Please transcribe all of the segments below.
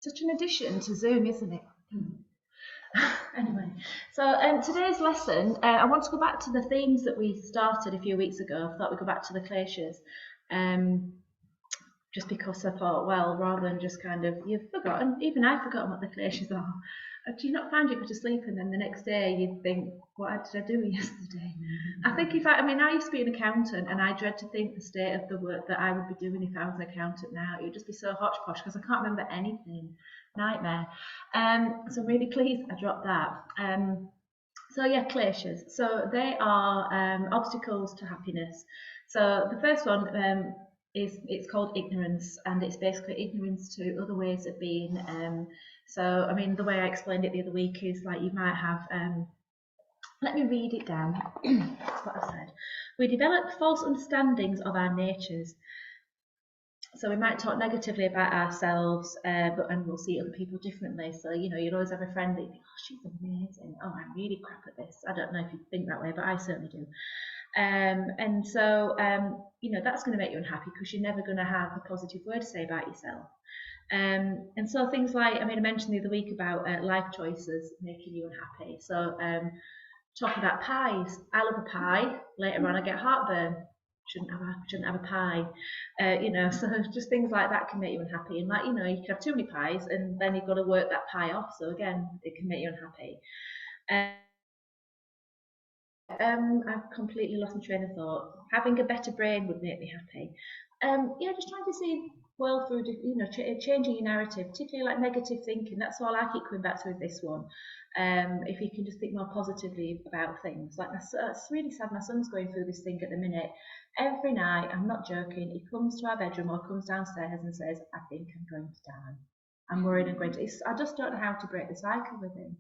Such an addition to Zoom, isn't it? Anyway, so today's lesson, I want to go back to the themes that we started a few weeks ago. I thought we'd go back to the Kleshas, just because I thought, well, rather than just kind of, you've forgotten, even I've forgotten what the Kleshas are. Do you not find you go to sleep and then the next day you think, what did I do yesterday? I think I used to be an accountant and I dread to think the state of the work that I would be doing if I was an accountant now. It would just be so hodgepodge because I can't remember anything. Nightmare. So I'm really pleased I dropped that. So yeah, Kleshas. So they are obstacles to happiness. So the first one it's called ignorance, and it's basically ignorance to other ways of being. So I mean, the way I explained it the other week is like you might have. Let me read it down. That's what I said. We develop false understandings of our natures. So we might talk negatively about ourselves, and we'll see other people differently. So, you know, you'll always have a friend that you think, oh, she's amazing. Oh, I'm really crap at this. I don't know if you think that way, but I certainly do. And so, you know, that's going to make you unhappy because you're never going to have a positive word to say about yourself. And so things like, I mean, I mentioned the other week about life choices making you unhappy. So talking about pies. I love a pie. Later on, I get heartburn. Shouldn't have a pie, you know. So just things like that can make you unhappy. And like, you know, you can have too many pies, and then you've got to work that pie off. So again, it can make you unhappy. I've completely lost my train of thought. Having a better brain would make me happy. Yeah, just trying to see well through, you know, changing your narrative, particularly like negative thinking. That's all I keep coming back to with this one. If you can just think more positively about things. Like, it's really sad. My son's going through this thing at the minute. Every night, I'm not joking, he comes to our bedroom or comes downstairs and says, I think I'm going to die. I'm worried I'm going to. I just don't know how to break the cycle with him.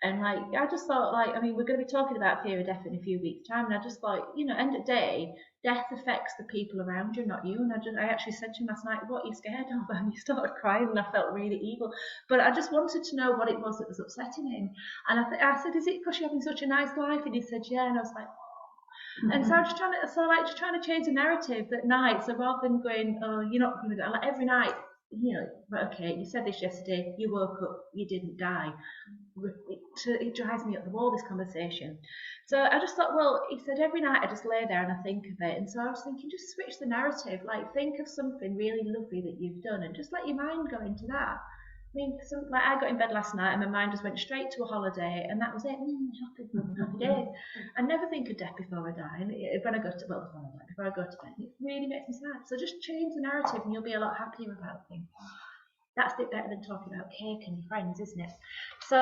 And like, I just thought, like, I mean, we're going to be talking about fear of death in a few weeks' time, and I just thought, you know, end of the day, death affects the people around you, not you. And I actually said to him last night, what are you scared of? And he started crying, and I felt really evil. But I just wanted to know what it was that was upsetting him. And I said, is it because you're having such a nice life? And he said, yeah. And I was like, and so I'm just trying to change the narrative that night. So rather than going, oh, you're not going to die, like every night, you know, but okay, you said this yesterday, you woke up, you didn't die. It drives me up the wall, this conversation. So I just thought, well, he said every night I just lay there and I think of it. And so I was thinking, just switch the narrative, like think of something really lovely that you've done and just let your mind go into that. I mean, like I got in bed last night and my mind just went straight to a holiday, and that was it. Happy days. I never think of death before I die. And when I go to before I go to bed, it really makes me sad. So just change the narrative, and you'll be a lot happier about things. That's a bit better than talking about cake and your friends, isn't it? So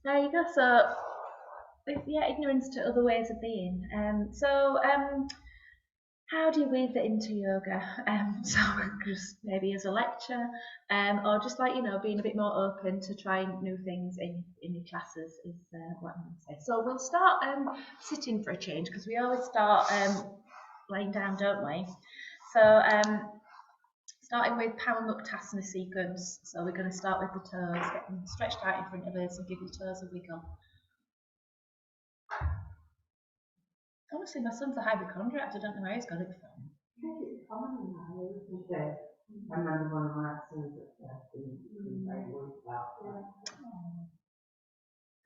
there you go. So yeah, ignorance to other ways of being. How do you weave it into yoga? So just maybe as a lecture, or just like, you know, being a bit more open to trying new things in your classes is what I'm going to say. So we'll start sitting for a change, because we always start laying down, don't we? So starting with Paramuktasana sequence. So we're going to start with the toes, get them stretched out in front of us and give your toes a wiggle. Honestly, my son's a hypochondriac. I don't know where he's got it from. I think it's common now, isn't it? I remember one of my sons at very worried about that.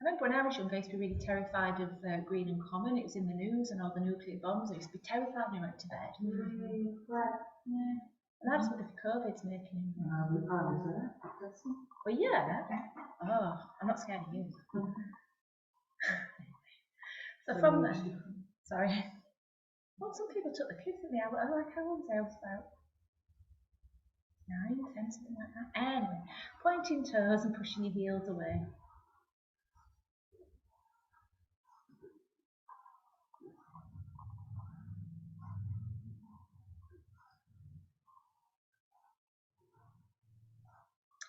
I remember when I was young, I used to be really terrified of Green and Common. It was in the news and all the nuclear bombs. I used to be terrified when I went to bed. Yeah. And that's what the COVID's making him. Well, yeah. Oh, I'm not scared of you. So from there, sorry. Well, some people took the kids at me. I like how old was about 9, 10, something like that. Anyway, pointing toes and pushing your heels away.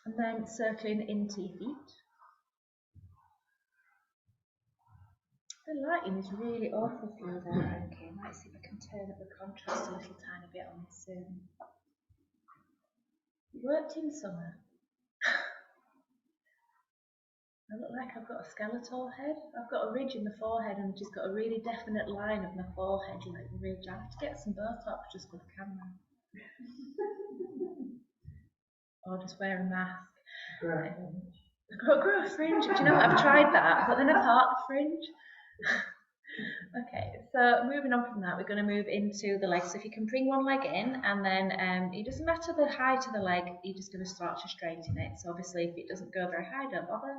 And then circling into your feet. The lighting is really awful through there. Okay, might see if I can turn up the contrast a little tiny bit on this Zoom. Worked in summer. I look like I've got a skeletal head. I've got a ridge in the forehead and just got a really definite line of my forehead, like the ridge. I have to get some Botox just for the camera. or just wear a mask. Grow. Grow a fringe. Do you know what? I've tried that, but then I part the fringe. Okay, so moving on from that, we're going to move into the legs. So if you can bring one leg in, and then it doesn't matter the height of the leg, you're just going to start to straighten it. So obviously if it doesn't go very high, don't bother.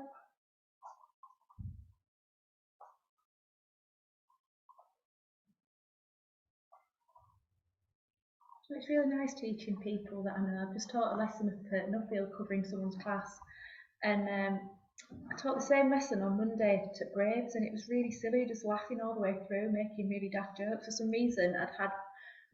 So it's really nice teaching people that I know. I've just taught a lesson of curtain upfield covering someone's class, and I taught the same lesson on Monday to Graves, and it was really silly, just laughing all the way through, making really daft jokes. For some reason, I'd had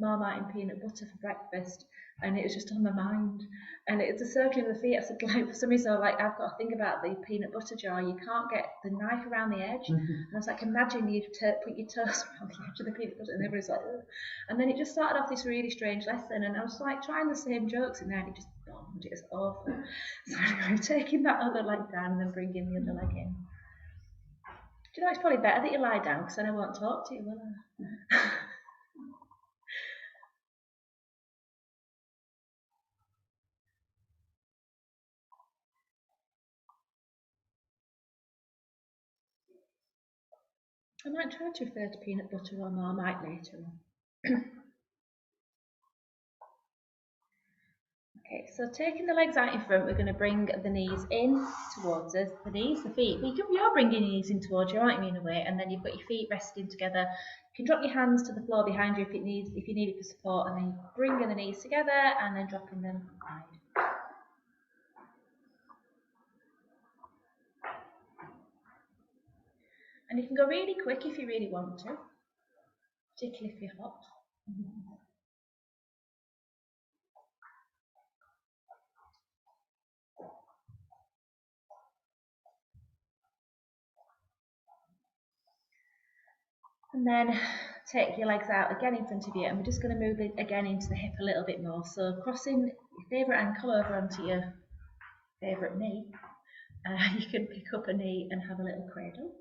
Marmite and peanut butter for breakfast, and it was just on my mind. And it's a circle of the feet. I said, like, for some reason, I've got to think about the peanut butter jar. You can't get the knife around the edge. And I was like, imagine you put your toes around the edge of the peanut butter, and everybody's like, ugh. And then it just started off this really strange lesson, and I was like trying the same jokes, and then it just bombed. It was awful. So anyway, taking that other leg down and then bringing the other leg in. Do you know, it's probably better that you lie down, because then I won't talk to you, will I? I might try to refer to peanut butter or Marmite later on. Okay, so taking the legs out in front, we're going to bring the knees in towards us, the knees, the feet. You're bringing your knees in towards you, aren't you, in a way? And then you've got your feet resting together. You can drop your hands to the floor behind you if you need it for support, and then bringing the knees together and then dropping them wide. And you can go really quick if you really want to, particularly if you're hot. And then take your legs out again in front of you, and we're just going to move it again into the hip a little bit more. So crossing your favourite ankle over onto your favourite knee. You can pick up a knee and have a little cradle.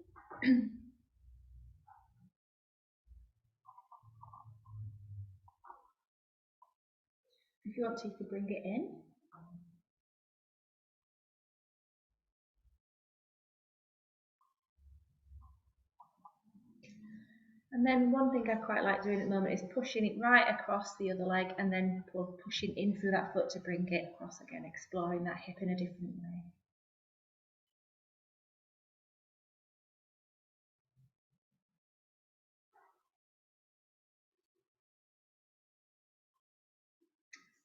If you want to, you can bring it in. And then one thing I quite like doing at the moment is pushing it right across the other leg, and then pushing in through that foot to bring it across again, exploring that hip in a different way.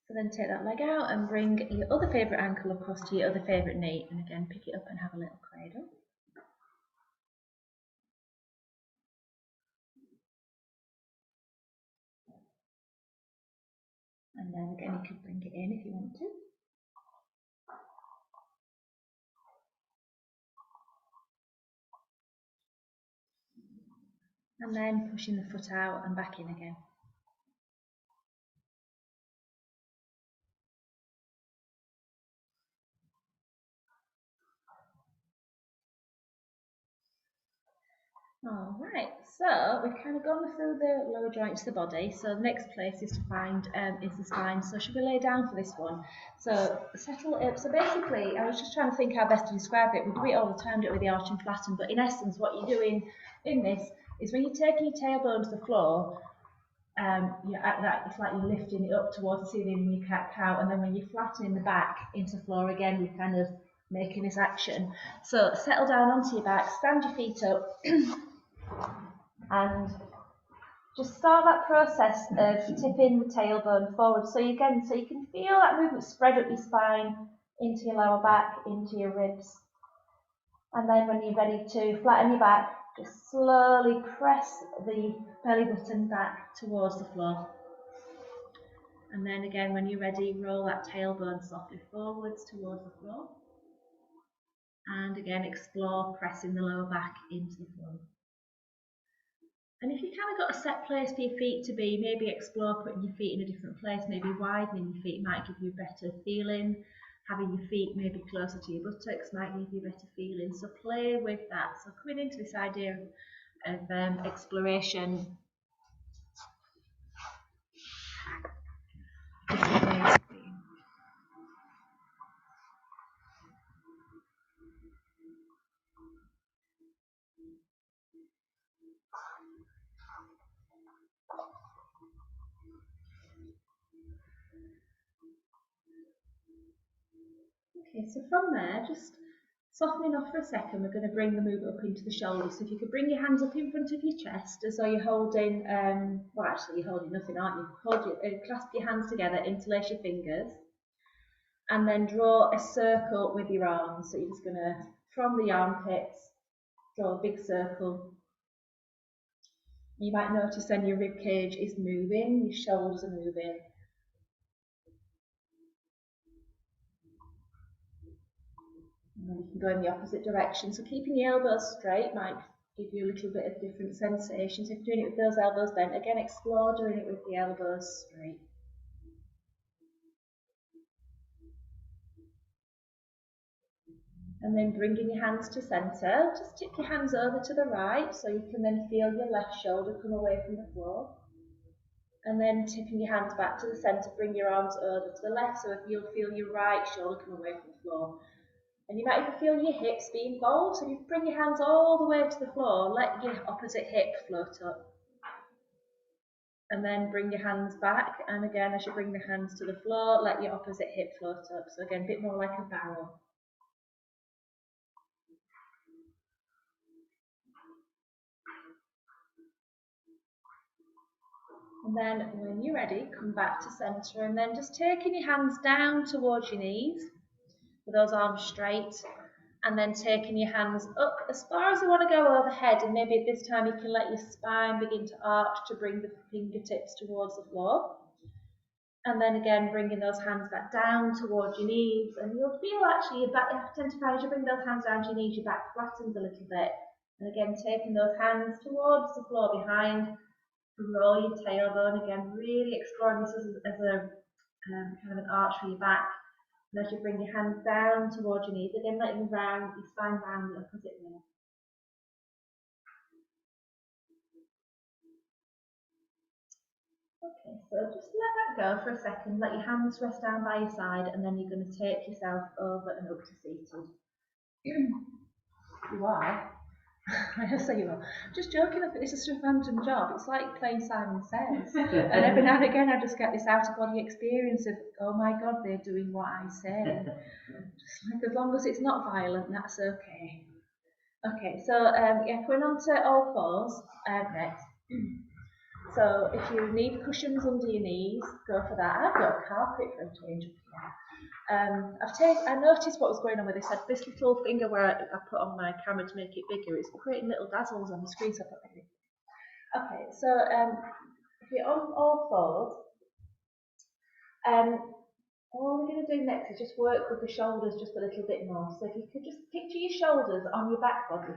So then take that leg out and bring your other favourite ankle across to your other favourite knee, and again pick it up and have a little cradle. And then again you can bring it in if you want to. And then pushing the foot out and back in again. Alright, so we've kind of gone through the lower joints of the body, so the next place is to find is the spine. So should we lay down for this one? So settle up. So basically, I was just trying to think how best to describe it. We do it all the time, don't we, with the arch and flatten, but in essence what you're doing in this is when you're taking your tailbone to the floor, it's like you're lifting it up towards the ceiling and you cat cow, and then when you're flattening the back into the floor again, you're kind of making this action. So settle down onto your back, stand your feet up, and just start that process of tipping the tailbone forward. So you can feel that movement spread up your spine, into your lower back, into your ribs. And then when you're ready to flatten your back, just slowly press the belly button back towards the floor. And then again, when you're ready, roll that tailbone softly forwards towards the floor. And again, explore pressing the lower back into the floor. And if you kind of got a set place for your feet to be, maybe explore putting your feet in a different place, maybe widening your feet might give you a better feeling. Having your feet maybe closer to your buttocks might give you a better feeling. So play with that. So coming into this idea of exploration. Different ways of being. Okay, so from there, just softening off for a second, we're going to bring the movement up into the shoulders. So if you could bring your hands up in front of your chest as though you're holding, well actually you're holding nothing, aren't you? Clasp your hands together, interlace your fingers, and then draw a circle with your arms. So you're just going to, from the armpits, draw a big circle. You might notice then your rib cage is moving, your shoulders are moving. And then you can go in the opposite direction. So keeping the elbows straight might give you a little bit of different sensations. If you're doing it with those elbows bent, again explore doing it with the elbows straight. And then bringing your hands to centre, just tip your hands over to the right so you can then feel your left shoulder come away from the floor. And then tipping your hands back to the centre, bring your arms over to the left so you'll feel your right shoulder come away from the floor. And you might even feel your hips being bowed, so you bring your hands all the way to the floor, let your opposite hip float up. And then bring your hands back, and again as you bring the hands to the floor, let your opposite hip float up. So again, a bit more like a barrel. And then when you're ready, come back to centre, and then just taking your hands down towards your knees, with those arms straight, and then taking your hands up as far as you want to go overhead, and maybe at this time you can let your spine begin to arch to bring the fingertips towards the floor. And then again, bringing those hands back down towards your knees, and you'll feel actually your back, you have to tend to find as you bring those hands down to your knees, your back flattens a little bit. And again, taking those hands towards the floor behind, roll your tailbone, again, really exploring this as a kind of an arch for your back. And as you bring your hands down towards your knees, again, letting round your spine round the opposite way. Okay, so just let that go for a second, let your hands rest down by your side, and then you're going to take yourself over and up to seated. You are? I say you are. Just joking, it's just a random job. It's like playing Simon Says. And every now and again I just get this out-of-body experience of, oh my God, they're doing what I say. Just like, as long as it's not violent, that's okay. Okay, so yeah, going on to all fours next. So if you need cushions under your knees, go for that. I've got a carpet for a change up here. I noticed what was going on with this. I had this little finger where I put on my camera to make it bigger. It's creating little dazzles on the screen, so I put it. Okay, so if you're on all fours, all we're going to do next is just work with the shoulders just a little bit more. So if you could just picture your shoulders on your back body.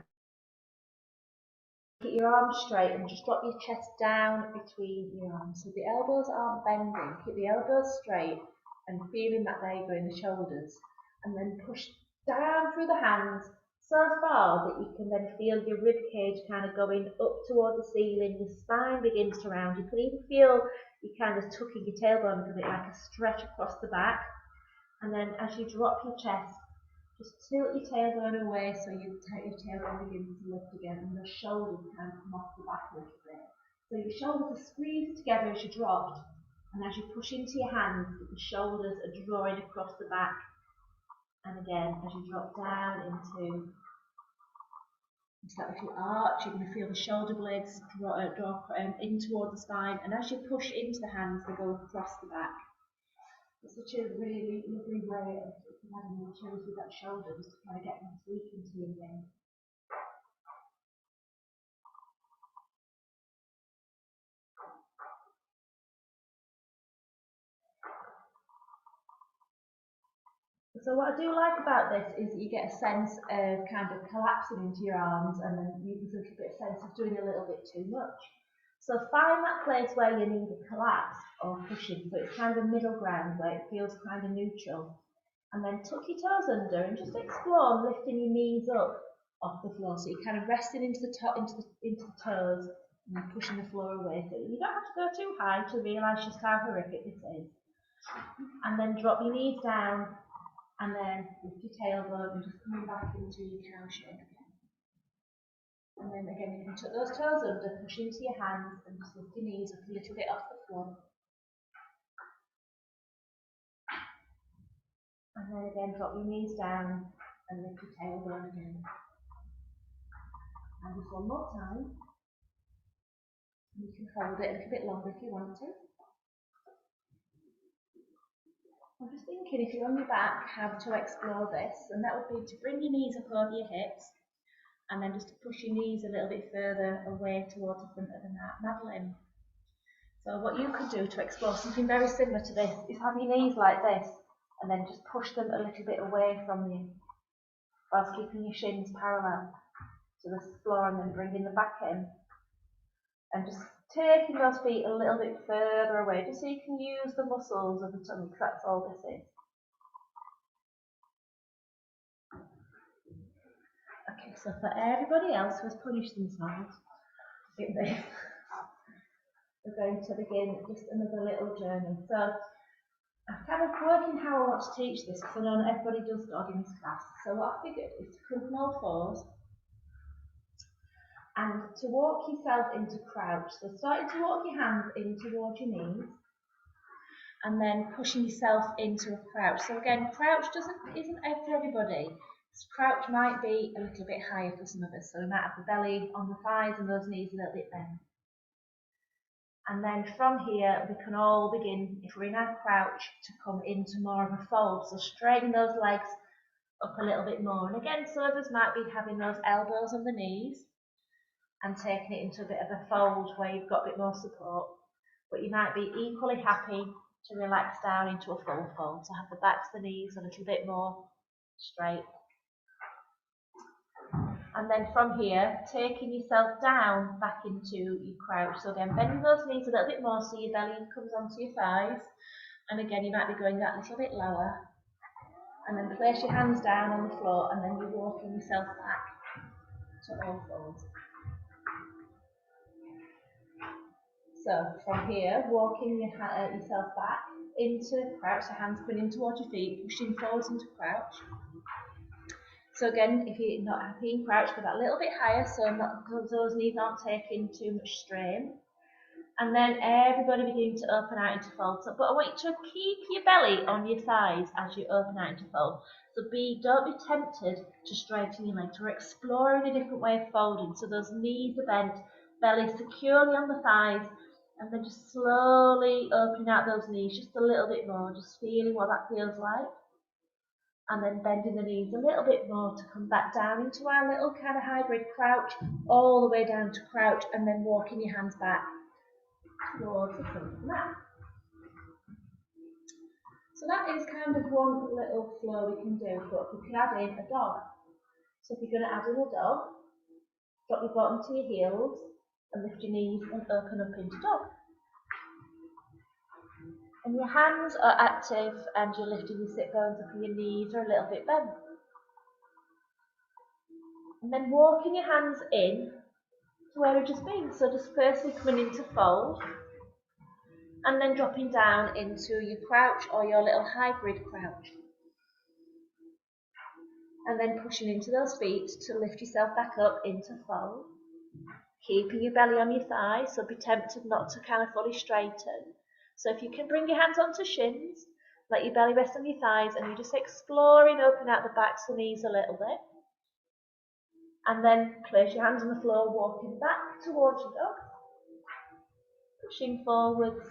Keep your arms straight and just drop your chest down between your arms. So the elbows aren't bending. Keep the elbows straight and feeling that there you go in the shoulders. And then push down through the hands so far that you can then feel your rib cage kind of going up toward the ceiling. Your spine begins to round. You can even feel you kind of tucking your tailbone a bit like a stretch across the back. And then as you drop your chest, just tilt your tailbone away so your tailbone begins to lift again, and the shoulders kind of come off the back a little bit. So your shoulders are squeezed together as you dropped, and as you push into your hands, the shoulders are drawing across the back. And again, as you drop down into that little arch, you're going to feel the shoulder blades draw in toward the spine, and as you push into the hands, they go across the back. It's such a really lovely way of having your toes with that shoulder, just to kind of get them sweep into you again. So what I do like about this is that you get a sense of kind of collapsing into your arms, and then there's a little bit of sense of doing a little bit too much. So find that place where you need a collapse or pushing, so it's kind of a middle ground where it feels kind of neutral. And then tuck your toes under and just explore lifting your knees up off the floor. So you're kind of resting into the toes and then pushing the floor away. So you don't have to go too high to realise just how horrific this is. And then drop your knees down, and then lift your tailbone and just coming back into your cow shape again. And then again, you can tuck those toes under, push into your hands, and just lift your knees up a little bit off the floor. And then again, drop your knees down and lift your tailbone again. And just one more time. You can hold it a little bit longer if you want to. I'm just thinking, if you're on your back, how to explore this, and that would be to bring your knees up over your hips, and then just to push your knees a little bit further away towards the front of the mat limb. So what you could do to explore something very similar to this is have your knees like this, and then just push them a little bit away from you, whilst keeping your shins parallel to the floor, and then bringing the back in, and just taking those feet a little bit further away, just so you can use the muscles of the tummy, because that's all this is. Okay, so for everybody else who has punished themselves in this, we're going to begin just another little journey. So I'm kind of working how I want to teach this, because I know not everybody does dog in this class. So what I figured is to come from all fours and to walk yourself into crouch. So starting to walk your hands in towards your knees, and then pushing yourself into a crouch. So again, crouch isn't for everybody. Crouch might be a little bit higher for some of us, so we might have the belly on the thighs and those knees a little bit bent. And then from here, we can all begin, if we're in our crouch, to come into more of a fold. So straighten those legs up a little bit more. And again, some of us might be having those elbows on the knees and taking it into a bit of a fold where you've got a bit more support. But you might be equally happy to relax down into a full fold. So have the backs of the knees a little bit more straight. And then from here, taking yourself down back into your crouch. So again, bending those knees a little bit more so your belly comes onto your thighs. And again, you might be going that little bit lower. And then place your hands down on the floor, and then you're walking yourself back to all fours. So from here, walking yourself back into crouch, so hands coming in towards your feet, pushing forwards into crouch. So again, if you're not happy in crouch, go that little bit higher, so those knees aren't taking too much strain. And then everybody begin to open out into fold. So, but I want you to keep your belly on your thighs as you open out into fold. So don't be tempted to straighten your legs. We're exploring a different way of folding. So those knees are bent, belly securely on the thighs, and then just slowly opening out those knees just a little bit more, just feeling what that feels like. And then bending the knees a little bit more to come back down into our little kind of hybrid crouch, all the way down to crouch, and then walking your hands back towards the front of the mat. So that is kind of one little flow we can do, but we can add in a dog. So if you're going to add in a dog, drop your bottom to your heels and lift your knees and open up into dog. And your hands are active and you're lifting your sit bones up and your knees are a little bit bent. And then walking your hands in to where we've just been. So just firstly coming into fold, and then dropping down into your crouch or your little hybrid crouch. And then pushing into those feet to lift yourself back up into fold. Keeping your belly on your thighs, so be tempted not to kind of fully straighten. So if you can bring your hands onto shins, let your belly rest on your thighs, and you're just exploring, open out the backs of the knees a little bit. And then place your hands on the floor, walking back towards your dog. Pushing forwards.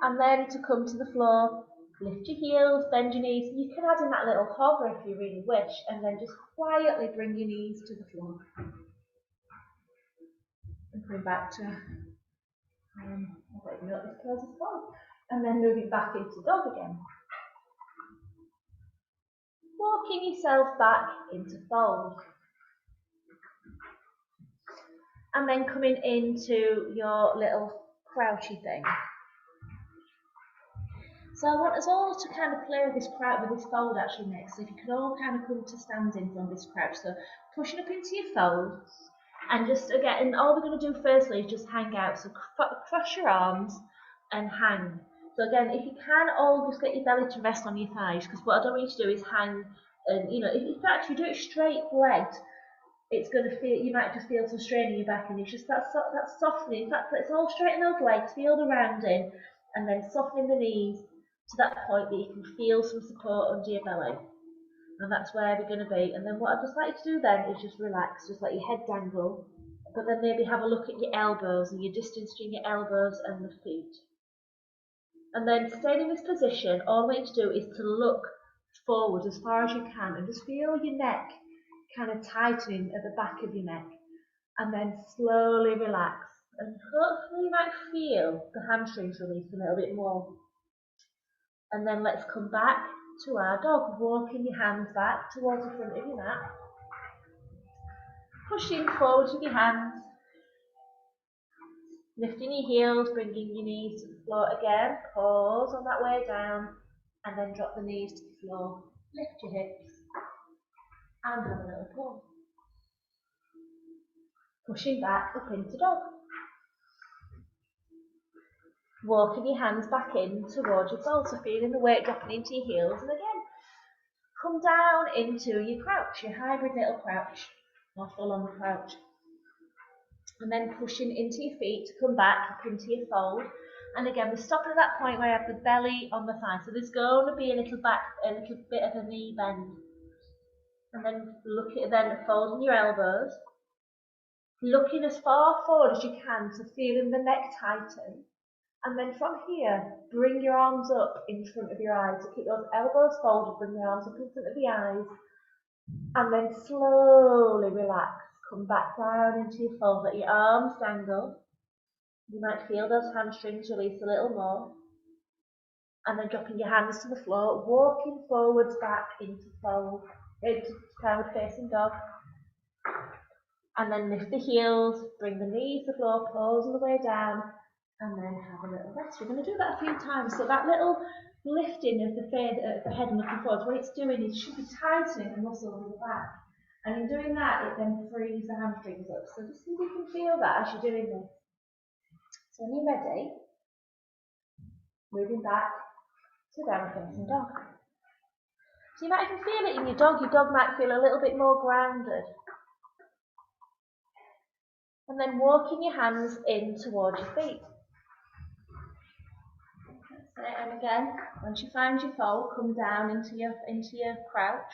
And then to come to the floor, lift your heels, bend your knees. You can add in that little hover if you really wish, and then just quietly bring your knees to the floor. And coming back to, I don't even know what this pose is called. And then moving back into dog again. Walking yourself back into fold. And then coming into your little crouchy thing. So I want us all to kind of play with this crouch, with this fold actually next. So if you can all kind of come to standing from this crouch. So pushing up into your fold. And just again, and all we're going to do firstly is just hang out. So cross your arms and hang. So again, if you can, all just get your belly to rest on your thighs, because what I don't want you to do is hang. And you know, if in fact you do it straight legged, it's going to feel, you might just feel some strain in your back, and it's just that softening. In fact, let's all straighten those legs, feel the rounding, and then softening the knees, to that point that you can feel some support under your belly. And that's where we're going to be. And then what I'd just like you to do then is just relax, just let your head dangle, but then maybe have a look at your elbows and your distance between your elbows and the feet. And then staying in this position, all we need to do is to look forward as far as you can and just feel your neck kind of tightening at the back of your neck. And then slowly relax. And hopefully you might feel the hamstrings release a little bit more. And then let's come back to our dog, walking your hands back towards the front of your mat. Pushing forward with your hands. Lifting your heels, bringing your knees to the floor again. Pause on that way down. And then drop the knees to the floor. Lift your hips. And have a little pause. Pushing back up into dog. Walking your hands back in towards your fold, so feeling the weight dropping into your heels, and again, come down into your crouch, your hybrid little crouch, or full-on crouch. And then pushing into your feet to come back up into your fold. And again, we're stopping at that point where you have the belly on the thigh, so there's going to be a little bit of a knee bend. And then folding your elbows, looking as far forward as you can, so feeling the neck tighten. And then from here, bring your arms up in front of your eyes. So keep those elbows folded, bring your arms up in front of the eyes. And then slowly relax. Come back down into your fold, let your arms dangle. You might feel those hamstrings release a little more. And then dropping your hands to the floor, walking forwards back into fold, into downward facing dog. And then lift the heels, bring the knees to the floor, pause on the way down. And then have a little rest. We're going to do that a few times. So that little lifting of the head and looking forwards, what it's doing is it should be tightening the muscle in the back. And in doing that, it then frees the hamstrings up. So just see if you can feel that as you're doing this. So when you're ready, moving back to downward facing dog. So you might even feel it in your dog. Your dog might feel a little bit more grounded. And then walking your hands in towards your feet. And again, once you find your fold, come down into your crouch.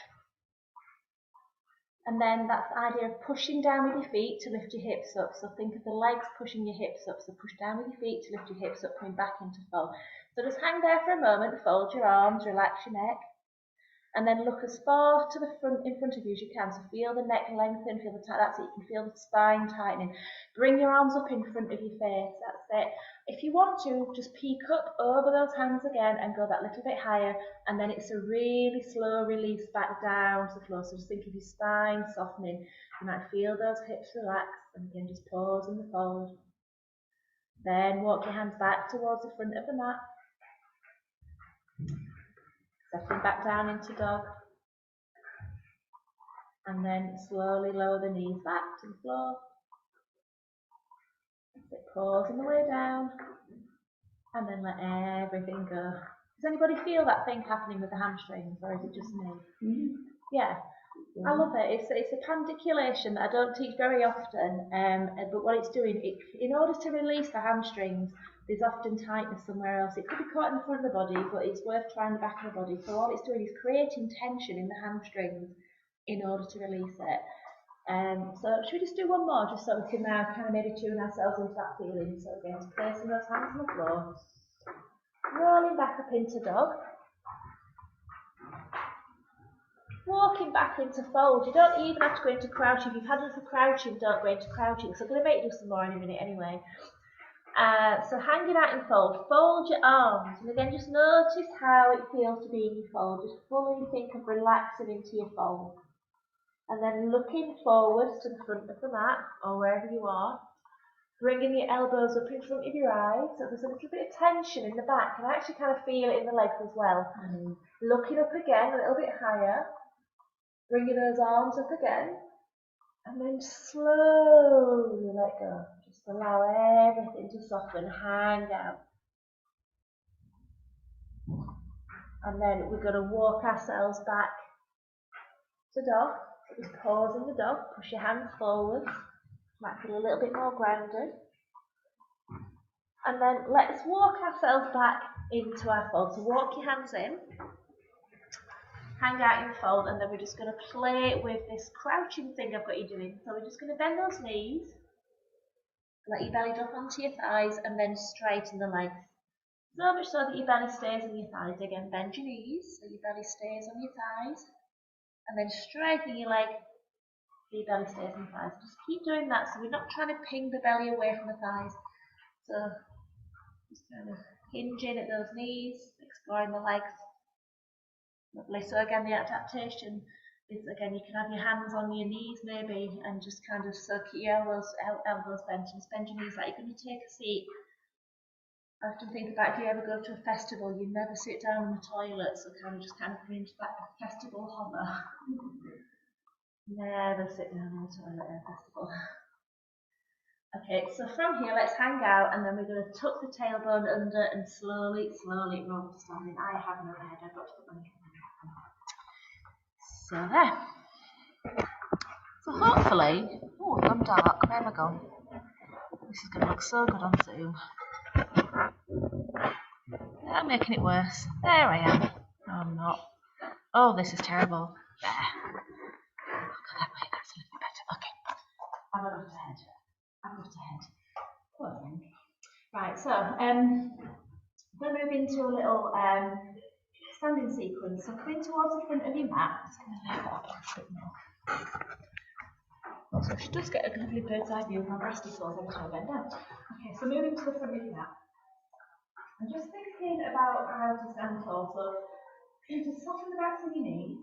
And then that's the idea of pushing down with your feet to lift your hips up. So think of the legs pushing your hips up. So push down with your feet to lift your hips up, coming back into fold. So just hang there for a moment, fold your arms, relax your neck. And then look as far to the front, in front of you as you can. So feel the neck lengthen, feel the that's it. You can feel the spine tightening. Bring your arms up in front of your face. That's it. If you want to, just peek up over those hands again and go that little bit higher. And then it's a really slow release back down to the floor. So just think of your spine softening. You might feel those hips relax. And again, just pause in the fold. Then walk your hands back towards the front of the mat. Settling back down into dog. And then slowly lower the knees back to the floor. Pause on the way down. And then let everything go. Does anybody feel that thing happening with the hamstrings, or is it just me? Mm-hmm. Yeah. I love it. It's a pandiculation that I don't teach very often, but what it's doing, in order to release the hamstrings, there's often tightness somewhere else. It could be caught in the front of the body, but it's worth trying the back of the body. So all it's doing is creating tension in the hamstrings in order to release it. So should we just do one more, just so we can now kind of maybe tune ourselves into that feeling. So again, just placing those hands on the floor, rolling back up into dog. Walking back into fold. You don't even have to go into crouching. If you've had enough of crouching, don't go into crouching. So I'm going to make you do some more in a minute anyway. So hanging out in fold. Fold your arms. And again, just notice how it feels to be in your fold. Just fully think of relaxing into your fold. And then looking forward to the front of the mat, or wherever you are. Bringing your elbows up in front of your eyes. So there's a little bit of tension in the back. And I actually kind of feel it in the legs as well. Looking up again, a little bit higher. Bringing those arms up again, and then slowly let go. Just allow everything to soften, hang out. And then we're going to walk ourselves back to dog. Just pause in the dog, push your hands forward. Might feel a little bit more grounded. And then let's walk ourselves back into our fold. So walk your hands in, hang out in fold, and then we're just going to play with this crouching thing I've got you doing. So we're just going to bend those knees, let your belly drop onto your thighs, and then straighten the legs. So much so that your belly stays on your thighs. Again, bend your knees so your belly stays on your thighs, and then straighten your leg so your belly stays on your thighs. Just keep doing that so we're not trying to ping the belly away from the thighs. So just kind of hinging at those knees, exploring the legs. Lovely. So again, the adaptation is, again, you can have your hands on your knees maybe and just kind of keep your elbows bent and bend your knees like you're going to take a seat. I often think about if you ever go to a festival, you never sit down in the toilet, so kind of come into that festival hover. Never sit down in the toilet at a festival. Okay, so from here, let's hang out, and then we're going to tuck the tailbone under and slowly roll to standing. I have no head, I've got to put my head on. So there. So hopefully, oh, it's gone dark, where have I gone? This is going to look so good on Zoom. I'm making it worse. There I am. No, I'm not. Oh, this is terrible. There. Oh, that way, that's a little bit better. Okay. I've got a head. I've got a head. Poor thing. Right, so we're going to move into a little standing sequence. So come in towards the front of your mat. Just going to lift that a bit more. So she does get a lovely bird's eye view of my breasty toes every time I bend down. Okay, so moving to the front of your mat. I'm just thinking about how to stand tall. So just soften the backs of your knees.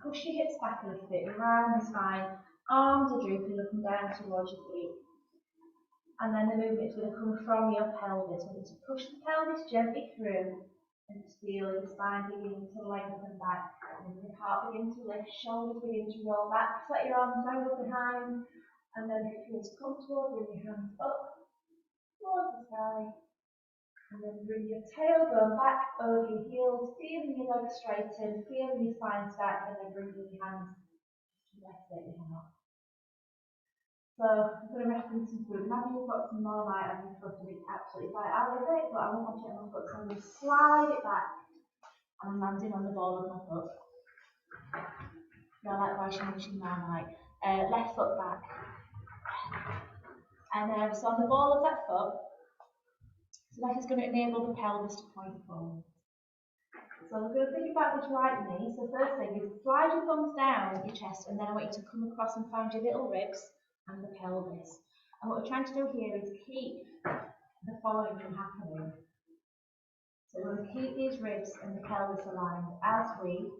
Push your hips back a little bit, around the spine. Arms are drooping, looking down towards your feet. And then the movement's going to come from your pelvis. We need to push the pelvis gently through and feel your spine beginning to lengthen back. And your heart begin to lift, shoulders begin to roll back. Let your arms dangle behind. And then if it feels comfortable, bring your hands up towards the sky. And then bring your tailbone back over your heels, feeling your legs straighten, feeling your spine stack, and then bring your hands to levitate your heart. So I'm going to reference some food. Imagine you've got some more light on your foot and it's absolutely fine. I'll leave it, but I won't want it on my foot, so I'm going to slide it back and I'm landing on the ball of my foot. Now likewise you're using Marmite. Left foot back. And so on the ball of that foot, so that is going to enable the pelvis to point forward. So we're going to think about this right knee. So first thing is slide your thumbs down your chest, and then I want you to come across and find your little ribs and the pelvis. And what we're trying to do here is keep the following from happening. So we're going to keep these ribs and the pelvis aligned as we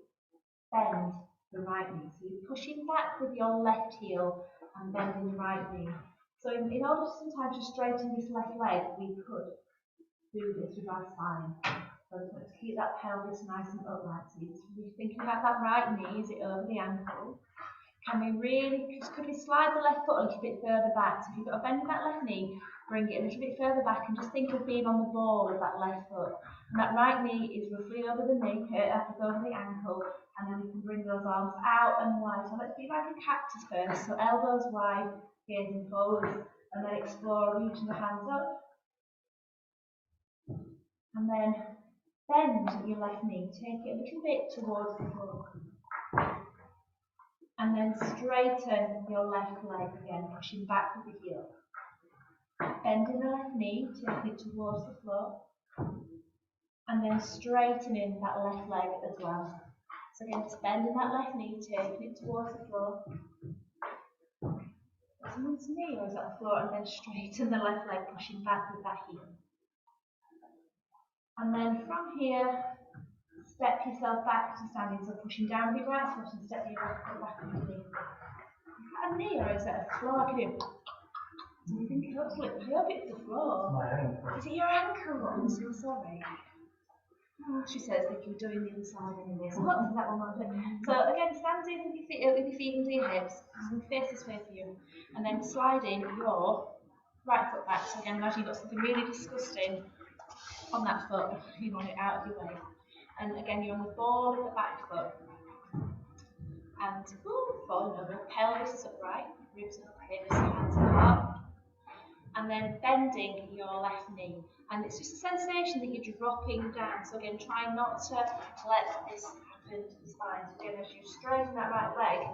bend the right knee. So you're pushing back with your left heel and bending the right knee. So in order to sometimes to straighten this left leg, we could do this with our spine. So let's keep that pelvis nice and upright. So you're thinking about that right knee, is it over the ankle? Can could we slide the left foot a little bit further back? So if you've got a bend in that left knee, bring it a little bit further back and just think of being on the ball of that left foot. And that right knee is roughly over the knee, over the ankle, and then we can bring those arms out and wide. So let's be like a cactus first. So elbows wide, gazing forward, and then explore reaching the hands up. And then bend your left knee, take it a little bit towards the floor. And then straighten your left leg again, pushing back with the heel. Bending the left knee, taking it towards the floor. And then straightening that left leg as well. So again, just bending that left knee, taking it towards the floor. Someone's knee, or is that the floor? And then straighten the left leg, pushing back with that heel. And then from here, step yourself back to standing, so pushing down with your right foot and step your left foot back underneath. Is that a knee or is that a floor? Can you think it looks like, I hope it's the floor. My ankle. Is it your ankle? I'm so sorry. Oh, she says they keep doing the other side anyway, so hopefully that one won't fit. So again, stand in with your feet under your hips, and face this way for you, and then slide in your right foot back. So again, imagine you've got something really disgusting on that foot, you want it out of your way. And again, you're on the ball of the back foot. And falling over, pelvis is upright, ribs are hips, hands are up. and then bending your left knee. And it's just a sensation that you're dropping down. So again, try not to let this happen to the spine. So again, as you straighten that right leg,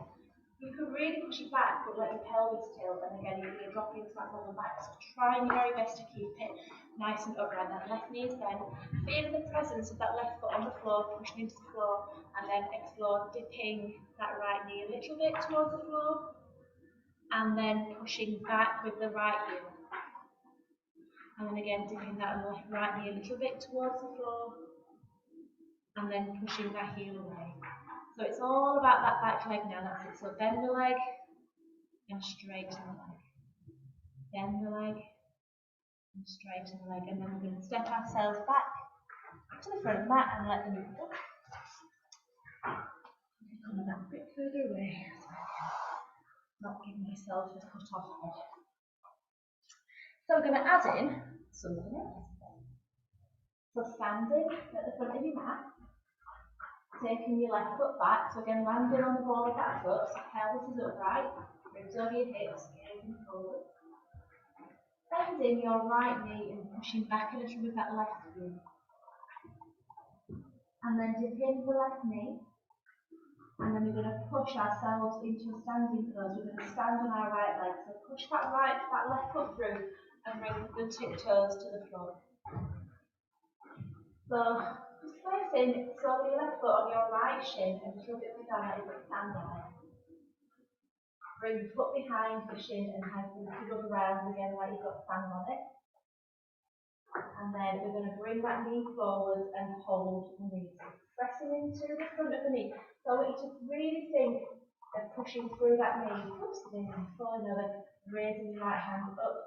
you can really push it back, but let your pelvis tilt, and again, you're going to drop into that lower back. So try your very best to keep it nice and upright. That left knee is bent. Feel the presence of that left foot on the floor, pushing into the floor, and then explore dipping that right knee a little bit towards the floor, and then pushing back with the right heel. And then again, dipping that right knee a little bit towards the floor, and then pushing that heel away. So it's all about that back leg now, that's it. So bend the leg and straighten the leg. Bend the leg and straighten the leg. And then we're going to step ourselves back to the front of the mat and let the knee go. Come a little bit further away. Not give myself a cut off head. So we're going to add in something else. So standing at the front of your mat, taking your left foot back, so again landing on the ball of that foot, so pelvis is upright, ribs over your hips, gazing forward. Bending your right knee and pushing back a little with that left knee. And then dipping the left knee. And then we're going to push ourselves into a standing pose. We're going to stand on our right leg. So push that left foot through and bring the tiptoes to the floor. So just placing your left foot on your right shin and flip it down like you stand on it. Bring the foot behind the shin and have the look around again like you've got stand on it. And then we're going to bring that knee forward and hold the knee. So pressing into the front of the knee. So I want you to really think of pushing through that knee. Oops, falling over, raising your right hand up.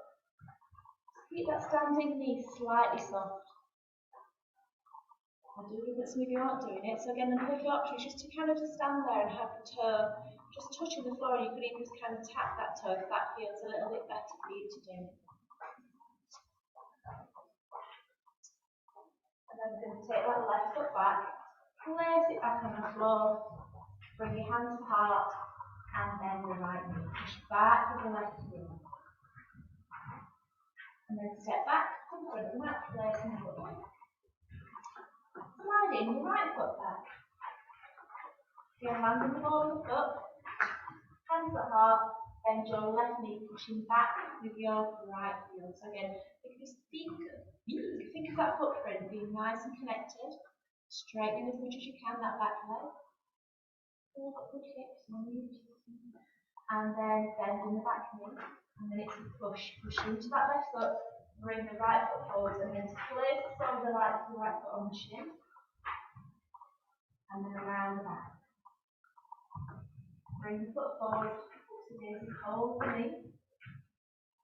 Keep that standing knee slightly soft. I do think that some of you aren't doing it. So again, another option is just to kind of just stand there and have the toe just touching the floor. You could even just kind of tap that toe if that feels a little bit better for you to do. And then we're going to take that left foot back, place it back on the floor, bring your hands apart, and then the right knee. Push back with the left knee. And then step back to the front of the mat, placing the foot back. Sliding your right foot back. Your hand in the ball of the foot, hands at heart, bend your left knee, pushing back with your right heel. So again, if you think of that footprint being nice and connected, straightening as much as you can that back leg. Pull up the hips, and then bending the back knee, and then it's a push into that left foot, bring the right foot forward, and then place the sole of the right foot on the shin, and then around the back. Bring the foot forward, hold the knee,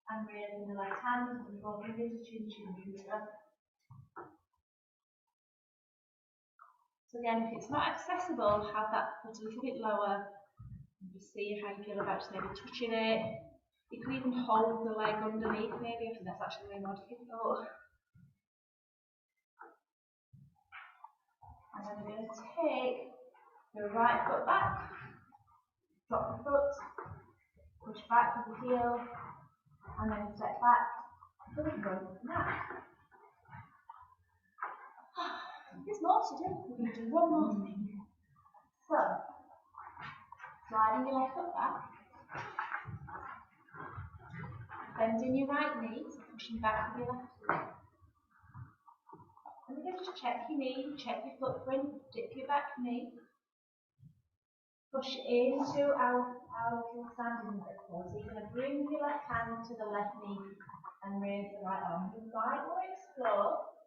and raising the left hand and walking into chin. So again, if it's not accessible, have that foot a little bit lower, and just see how you feel about just maybe touching it. You can even hold the leg underneath, maybe, if that's actually way more difficult. And then we're going to take the right foot back, drop the foot, push back with the heel, and then step back to the front of the mat. There's more to do. We're going to do one more thing. So, sliding your left foot back, bending your right knee, so pushing back with your left foot. And again, just check your knee, check your footprint, dip your back knee. Push into our little standing leg pose. So you're going to bring your left hand to the left knee and raise the right arm. You might want to explore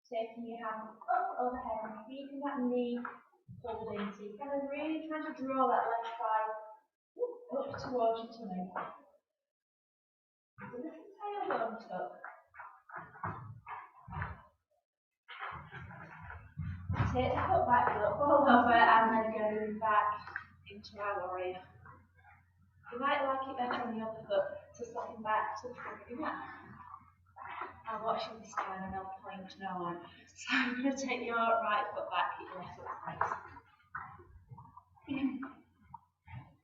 taking your hand up overhead and keeping that knee pulled in. So you're kind of really trying to draw that left thigh up towards your tummy. So this is tailbone tuck. Take the foot back, don't fall over, and then go back into our warrior. You might like it better on the other foot, so stepping back to the front of your mat. I'll watch you this time and I'll point no one. So I'm going to take your right foot back, keep your left foot raised.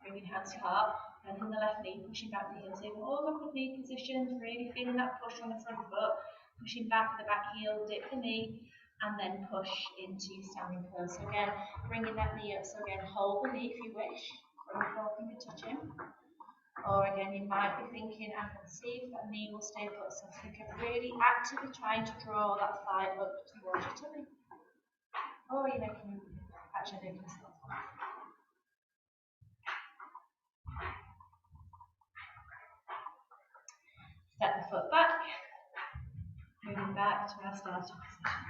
Bring your hands to heart, Bending the left knee, pushing back the heels in. All the good knee positions, really feeling that push on the front foot. Pushing back the back heel, dip the knee, and then push into your standing pose. So again, bringing that knee up. So again, hold the knee if you wish. Bring the forefinger touching. Or again, you might be thinking, I can see if that knee will stay put. So think of really actively trying to draw that thigh up towards your tummy. Or you're making, actually making a stop. Step the foot back, moving back to our starting position.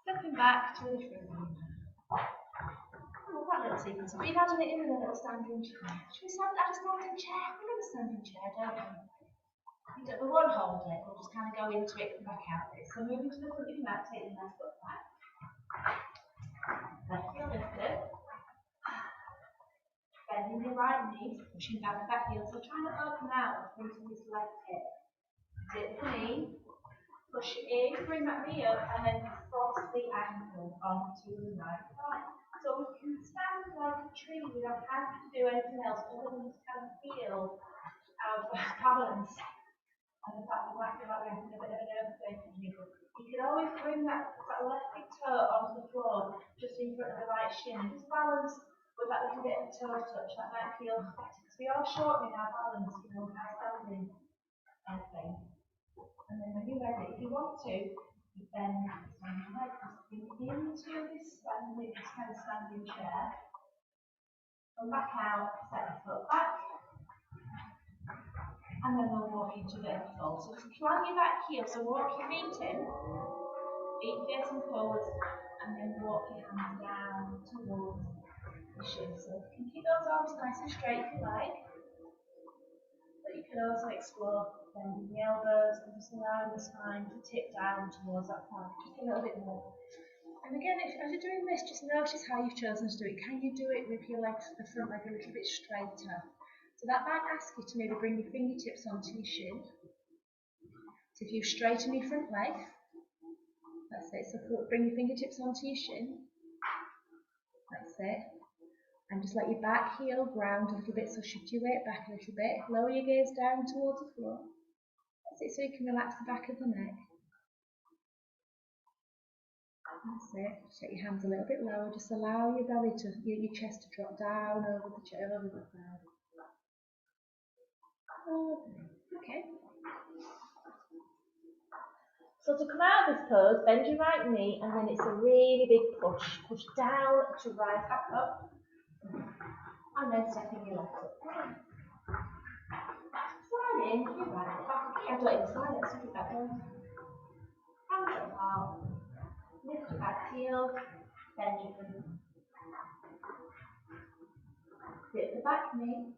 Stepping back to the front line. Oh, that little sequence. We've added it in with a little standing chair. Should we add a standing chair? We've got a standing chair, don't we? We won't hold it, we'll just kind of go into it and back out of it. So moving to the front of your mat, take the left foot back. Left heel lifted. Bending your right knee, pushing back the back heel. So trying to open out into this left hip. Dip the knee, push it in, bring that knee up, and then cross the ankle onto the right side. So we can stand like a tree. We don't have to do anything else other than just kind of feel our balance. And the fact that we feel like we're having a bit of an earthquake. You can always bring that left big toe onto the floor, just in front of the right shin. Just balance with that little bit of toe touch. That might feel better because we are shortening our balance, you know, by standing thing. And then when you're ready, if you want to, you then stand your legs into this kind of standing chair. Come back out, set the foot back. And then we'll walk into the fold. So just plant your back heel, so walk your feet in, feet facing forwards, and then walk your hands down towards the shin. So you can keep those arms nice and straight if you like, but you can also explore bending the elbows and just allowing the spine to tip down towards that thigh, just a little bit more. And again, as you're doing this, just notice how you've chosen to do it. Can you do it with your legs, the front leg a little bit straighter? So that might ask you to maybe bring your fingertips onto your shin. So if you straighten your front leg, that's it. So bring your fingertips onto your shin. That's it. And just let your back heel ground a little bit. So shift your weight back a little bit. Lower your gaze down towards the floor. That's it. So you can relax the back of the neck. That's it. Just take your hands a little bit lower. Just allow your belly to, your chest to drop down over the chair, over the thigh. Okay. So to come out of this pose, bend your right knee, and then it's a really big push. Push down to rise back up, and then stepping your left up. Slide in, your right back. I don't even slide it, so keep that going. Hands up out. Lift your back heel, bend your knee. Dip the back knee.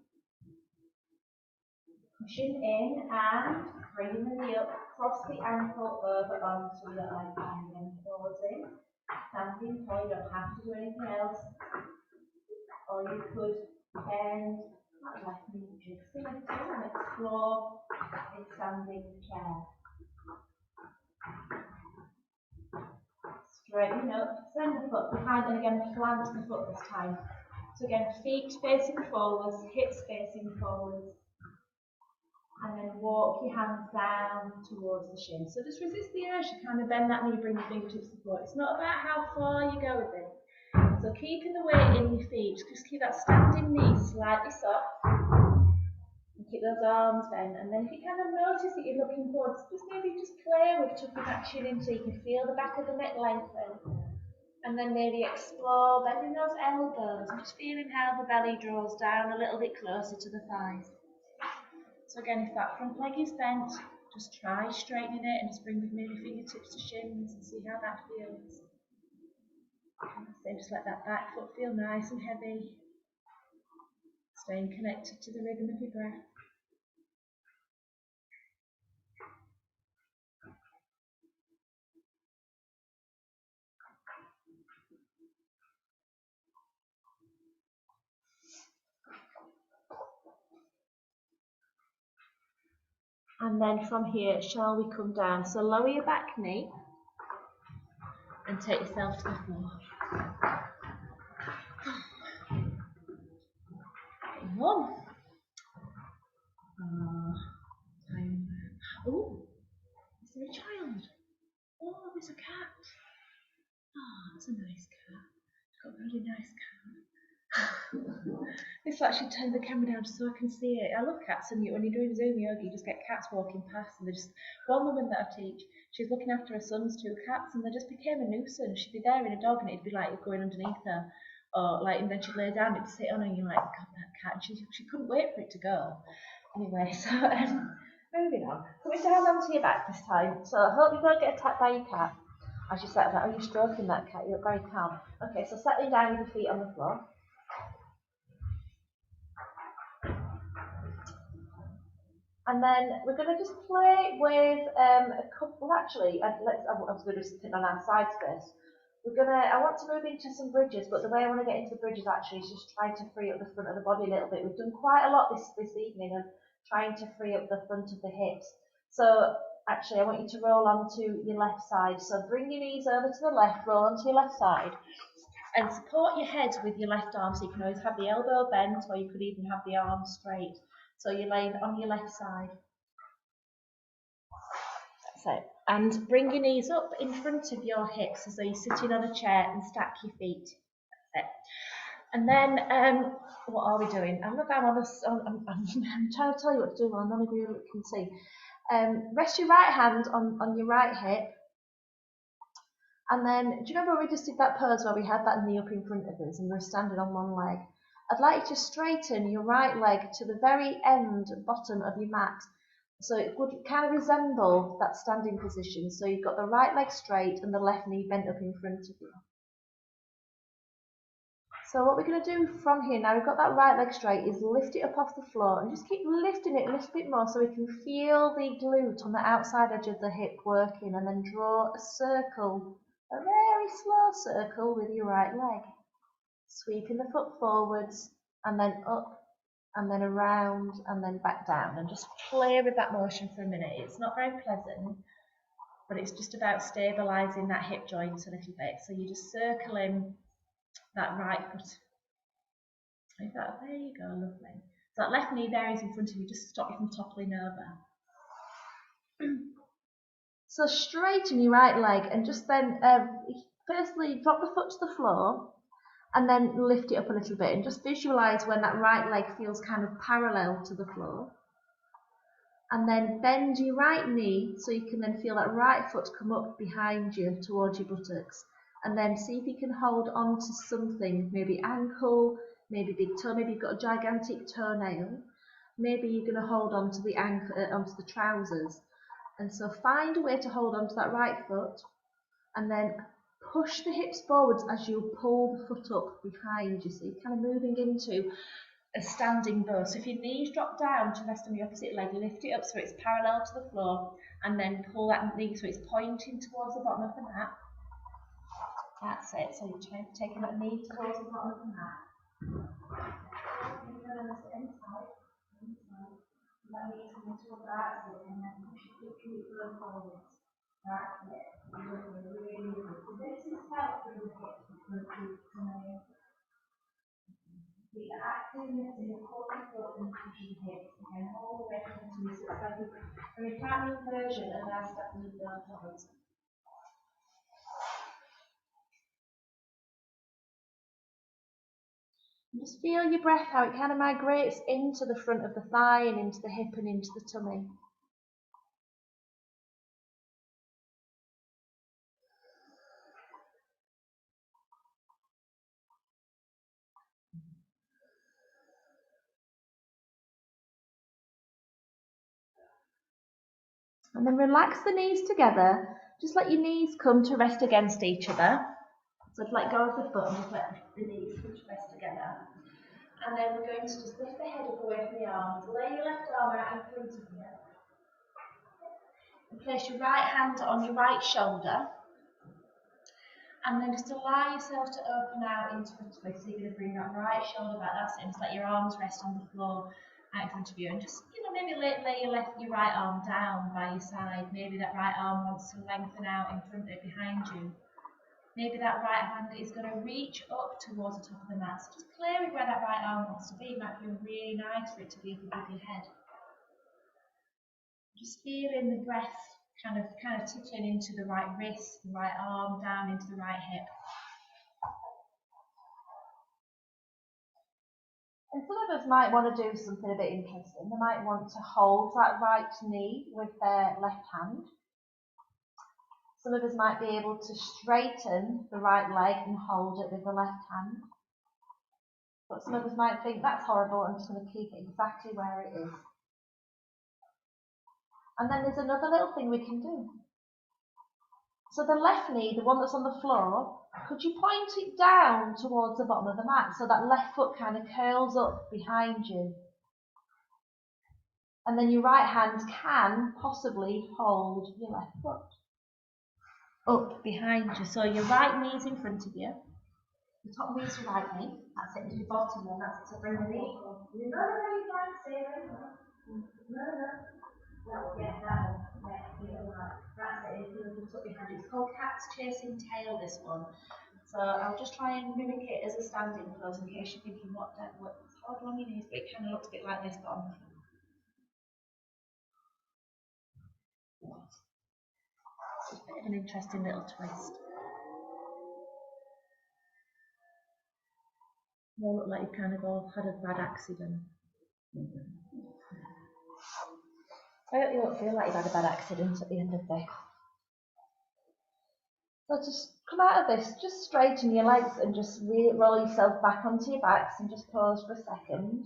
Pushing in and bringing the knee up, cross the ankle over onto the leg and then pausing. Standing tall, you don't have to do anything else. Or you could bend that left knee just a little and explore a standing chair. Straighten up, send the foot behind, and again plant the foot this time. So again, feet facing forwards, hips facing forwards. And then walk your hands down towards the shin. So just resist the urge to kind of bend that knee, bring your fingertips to the floor. It's not about how far you go with it. So keeping the weight in your feet, just keep that standing knee slightly soft. And keep those arms bent. And then if you kind of notice that you're looking forwards, just maybe just play with tucking that chin in so you can feel the back of the neck lengthen. And then maybe explore bending those elbows and just feeling how the belly draws down a little bit closer to the thighs. So again, if that front leg is bent, just try straightening it and just bring maybe fingertips to shins and see how that feels. And just let that back foot feel nice and heavy. Staying connected to the rhythm of your breath. And then from here, shall we come down? So lower your back knee and take yourself to the floor. one. Oh, is there a child? Oh, there's a cat. Oh, that's a nice cat. It's got a really nice cat. It's like she turned the camera down so I can see it. I love cats, and when you're doing Zoom yoga, you just get cats walking past, and there's just one woman that I teach. She's looking after her son's 2 cats, and they just became a nuisance. She'd be there in a dog, and it'd be like going underneath her, or like, and then she'd lay down, it'd sit on her, and you're like, God, that cat. And she couldn't wait for it to go. Anyway, so moving on. Put me down onto your back this time. So I hope you don't get attacked by your cat. As you settle down, oh, you're stroking that cat. You look very calm. Okay, so settling down with your feet on the floor. And then we're going to just play with a couple. Well, actually, I was going to do something on our sides first. I want to move into some bridges, but the way I want to get into the bridges actually is just try to free up the front of the body a little bit. We've done quite a lot this evening of trying to free up the front of the hips. So actually, I want you to roll onto your left side. So bring your knees over to the left, roll onto your left side, and support your head with your left arm. So you can always have the elbow bent, or you could even have the arm straight. So you're laying on your left side. That's it. And bring your knees up in front of your hips as though you're sitting on a chair, and stack your feet. That's it. And then, what are we doing? I'm trying to tell you what to do while none of you can see. Rest your right hand on your right hip. And then, do you remember we just did that pose where we had that knee up in front of us and we were standing on one leg? I'd like you to straighten your right leg to the very bottom of your mat. So it would kind of resemble that standing position. So you've got the right leg straight and the left knee bent up in front of you. So what we're going to do from here, now we've got that right leg straight, is lift it up off the floor and just keep lifting it a little bit more so we can feel the glute on the outside edge of the hip working, and then draw a circle, a very slow circle with your right leg. Sweeping the foot forwards and then up and then around and then back down, and just play with that motion for a minute. It's not very pleasant, but it's just about stabilising that hip joint a little bit. So you're just circling that right foot. There you go, lovely. So that left knee there is in front of you, just stop you from toppling over. So straighten your right leg and just then firstly drop the foot to the floor and then lift it up a little bit, and just visualise when that right leg feels kind of parallel to the floor. And then bend your right knee so you can then feel that right foot come up behind you towards your buttocks. And then see if you can hold on to something, maybe ankle, maybe big toe, maybe you've got a gigantic toenail. Maybe you're going to hold on to the onto the trousers. And so find a way to hold on to that right foot, and then push the hips forwards as you pull the foot up behind you. So you're kind of moving into a standing bow. So if your knees drop down to rest on the opposite leg, lift it up so it's parallel to the floor, and then pull that knee so it's pointing towards the bottom of the mat. That's it. So you're taking that knee towards the bottom of the mat. That knee coming towards that, and then push your feet forwards. That's it. Really good. So this is helpful with the hips. Keep active in the core foot and pushing hips again all the way to the so it's like a reclining version of our stepping with those toes. Just feel your breath, how it kind of migrates into the front of the thigh and into the hip and into the tummy. And then relax the knees together. Just let your knees come to rest against each other. So let go of the foot and just let the knees come to rest together. And then we're going to just lift the head up away from the arms. Lay your left arm out in front of you. And place your right hand on your right shoulder. And then just allow yourself to open out into front of you. So you're going to bring that right shoulder back. That's it. And just let your arms rest on the floor out in front of you. And just, maybe lay your right arm down by your side. Maybe that right arm wants to lengthen out in front of behind you. Maybe that right hand is going to reach up towards the top of the mat. So just play with where that right arm wants to be. It might feel really nice for it to be up above your head. Just feeling the breath kind of tickling into the right wrist, the right arm, down into the right hip. And some of us might want to do something a bit interesting. They might want to hold that right knee with their left hand. Some of us might be able to straighten the right leg and hold it with the left hand. But some of us might think, that's horrible, I'm just going to keep it exactly where it is. And then there's another little thing we can do. So the left knee, the one that's on the floor, could you point it down towards the bottom of the mat so that left foot kind of curls up behind you? And then your right hand can possibly hold your left foot up behind you. So your right knee's in front of you. The top knee's your right knee. That's it. Your bottom one. That's it. So bring the knee. No. Yeah, that one. Yeah, that's it. It's up behind you. It's called cat's chasing tail, this one. So I'll just try and mimic it as a standing pose in case you're thinking what's hard on your knees, but it kind of looks a bit like this, but on the floor. It's a bit of an interesting little twist. You all look like you've kind of all had a bad accident. I hope you won't feel like you've had a bad accident at the end of this. So just come out of this, just straighten your legs and just roll yourself back onto your backs and just pause for a second.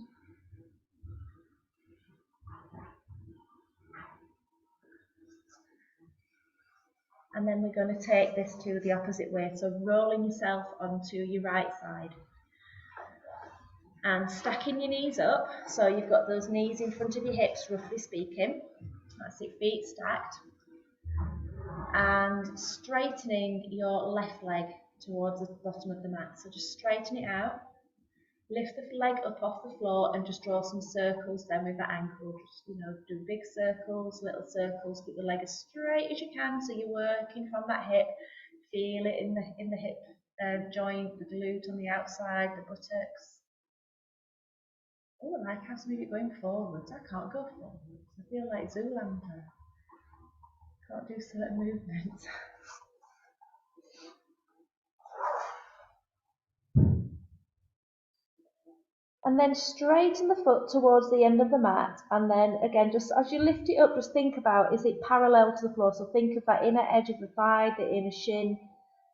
And then we're going to take this to the opposite way, so rolling yourself onto your right side. And stacking your knees up, so you've got those knees in front of your hips, roughly speaking. That's it, feet stacked. And straightening your left leg towards the bottom of the mat. So just straighten it out. Lift the leg up off the floor and just draw some circles then with that ankle. Just, do big circles, little circles. Keep the leg as straight as you can so you're working from that hip. Feel it in the hip joint, the glute on the outside, the buttocks. Oh, I like how some of it going forwards. I can't go forwards. I feel like Zoolander. Can't do certain movements. And then straighten the foot towards the end of the mat, and then again, just as you lift it up, just think about, is it parallel to the floor? So think of that inner edge of the thigh, the inner shin,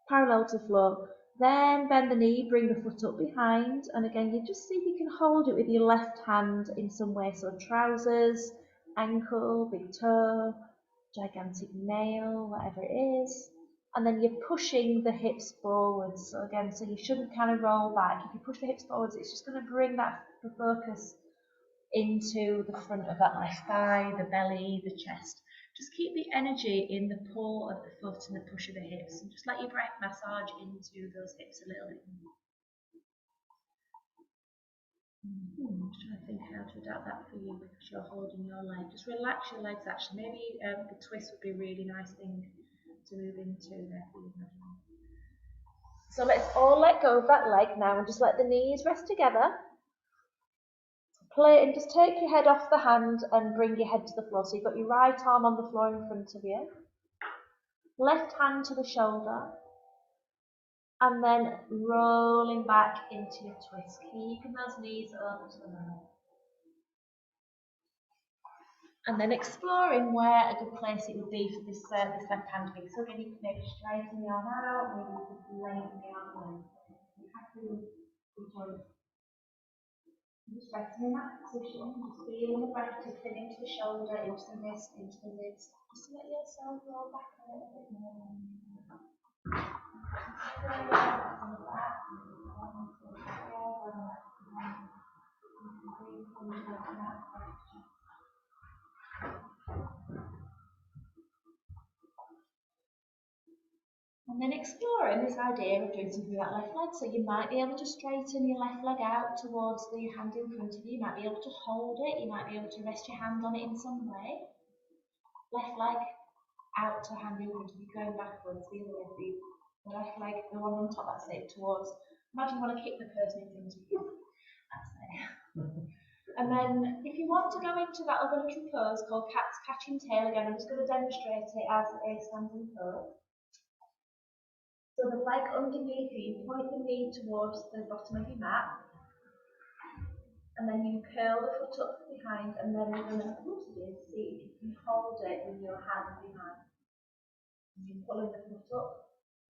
parallel to the floor. Then bend the knee, bring the foot up behind, and again, you just see if you can hold it with your left hand in some way. So trousers, ankle, big toe, gigantic nail, whatever it is. And then you're pushing the hips forwards. So again, so you shouldn't kind of roll back. If you push the hips forwards, it's just going to bring the focus into the front of that left thigh, the belly, the chest. Just keep the energy in the pull of the foot and the push of the hips, and just let your breath massage into those hips a little bit more. I'm just trying to think how to adapt that for you because you're holding your leg. Just relax your legs actually. Maybe the twist would be a really nice thing to move into there for you. So let's all let go of that leg now and just let the knees rest together. Play and just take your head off the hand and bring your head to the floor. So you've got your right arm on the floor in front of you. Left hand to the shoulder. And then rolling back into your twist. Keeping those knees up to the mat. And then exploring where a good place it would be for this left hand thing. So again, you can maybe straighten the arm out, maybe you can lengthen the arm in. You have to enjoy it. Just resting in that position, just feeling the breath tickling into the shoulder, into the wrist, into the ribs. Just let yourself roll back a little bit more. And then exploring this idea of doing something with that left leg. So you might be able to straighten your left leg out towards the hand in front of you. You might be able to hold it. You might be able to rest your hand on it in some way. Left leg out to hand in front of you, going backwards the other way. The left leg, the one on top, that's it, towards, imagine you want to kick the person in front of you. That's it. And then if you want to go into that other little pose called cat's catching tail, again, I'm just going to demonstrate it as a standing pose. So the leg underneath you point the knee towards the bottom of your mat, and then you curl the foot up behind, and then you're going to see if you can hold it with your hand behind. And you're pulling the foot up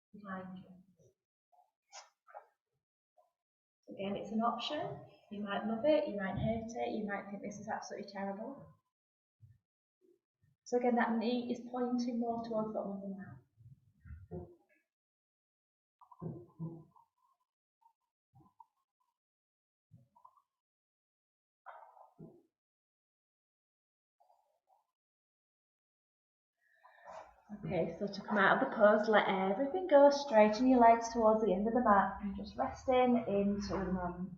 behind you. Again, it's an option. You might love it, you might hate it, you might think this is absolutely terrible. So again, that knee is pointing more towards the bottom of the mat. Okay, so to come out of the pose, let everything go, straighten your legs towards the end of the mat and just resting into the moment.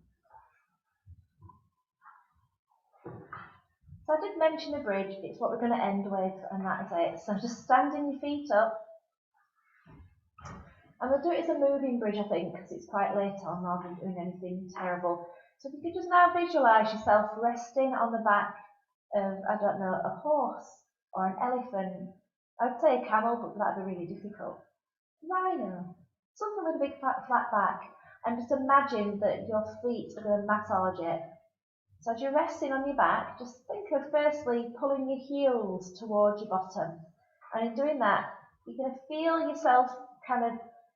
So I did mention a bridge, it's what we're going to end with, and that is it. So just standing your feet up. And we'll do it as a moving bridge, I think, because it's quite late on rather than doing anything terrible. So if you could just now visualise yourself resting on the back of, I don't know, a horse or an elephant. I'd say a camel, but that'd be really difficult. Rhino, something with a big flat back, and just imagine that your feet are going to massage it. So as you're resting on your back, just think of firstly pulling your heels towards your bottom, and in doing that, you're going to feel yourself kind of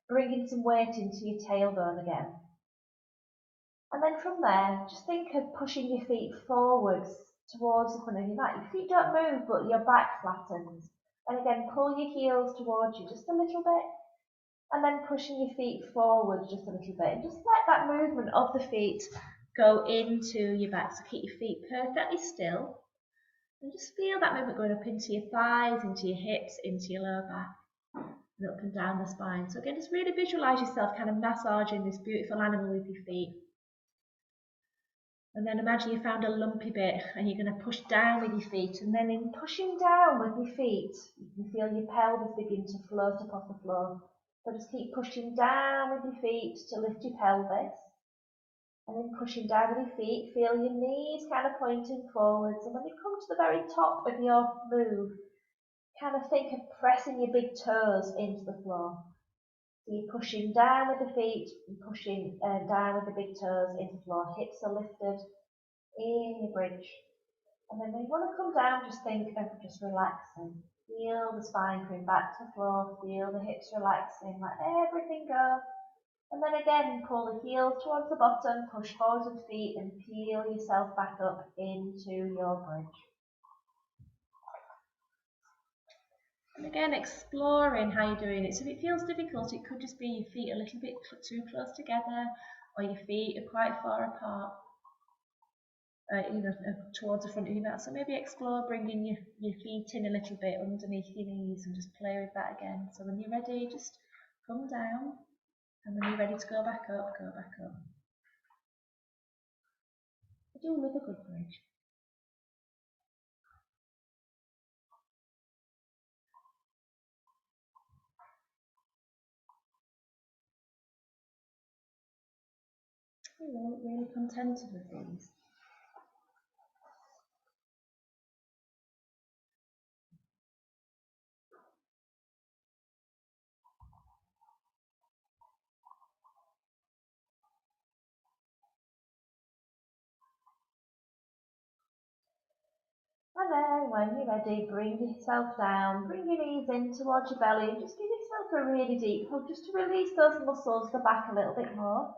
bringing some weight into your tailbone again. And then from there, just think of pushing your feet forwards towards the front of your mat. Your feet don't move, but your back flattens. And again, pull your heels towards you just a little bit, and then pushing your feet forward just a little bit. And just let that movement of the feet go into your back. So keep your feet perfectly still, and just feel that movement going up into your thighs, into your hips, into your lower back, and up and down the spine. So again, just really visualise yourself kind of massaging this beautiful animal with your feet. And then imagine you found a lumpy bit and you're going to push down with your feet, and then in pushing down with your feet, you can feel your pelvis begin to float up off the floor. So just keep pushing down with your feet to lift your pelvis. And then pushing down with your feet, feel your knees kind of pointing forwards. And when you come to the very top of your move, kind of think of pressing your big toes into the floor. So you're pushing down with the feet and pushing down with the big toes into the floor. Hips are lifted in your bridge. And then when you want to come down, just think of just relaxing. Feel the spine coming back to the floor. Feel the hips relaxing. Let everything go. And then again, pull the heels towards the bottom, push forward with the feet and peel yourself back up into your bridge. And again, exploring how you're doing it. So if it feels difficult, it could just be your feet a little bit too close together, or your feet are quite far apart, towards the front of your mat. So maybe explore bringing your feet in a little bit underneath your knees and just play with that again. So when you're ready, just come down, and when you're ready to go back up, go back up. I do love a good bridge. I'm really contented with these. And then when you're ready, bring yourself down, bring your knees in towards your belly, and just give yourself a really deep hug just to release those muscles, the back a little bit more.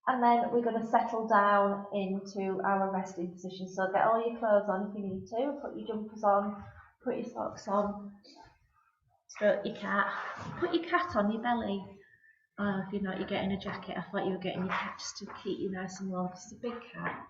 And then we're going to settle down into our resting position. So get all your clothes on if you need to, put your jumpers on, put your socks on, stroke your cat, put your cat on your belly. Oh, if you're not, you're getting a jacket. I thought you were getting your cat just to keep you nice and warm. It's a big cat.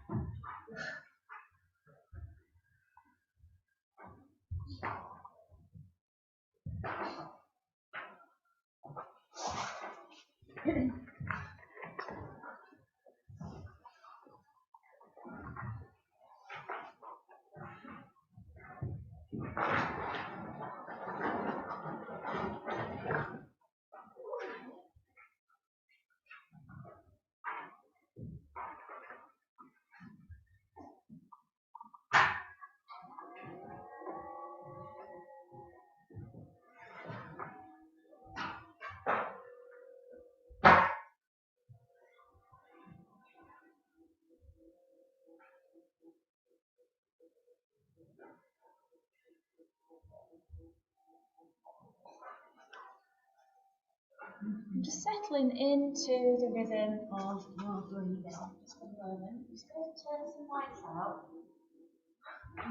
I'm just settling into the rhythm of your breathing just for a moment. I'm just going to turn some lights out.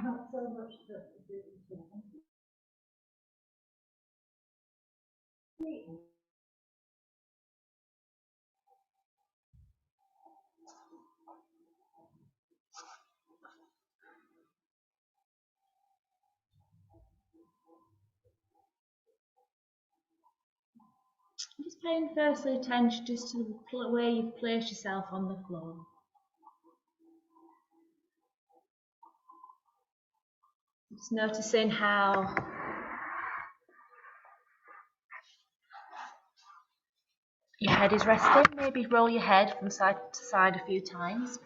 Not so much that the breathing. I'm just paying firstly attention just to where you've placed yourself on the floor. Just noticing how your head is resting. Maybe roll your head from side to side a few times.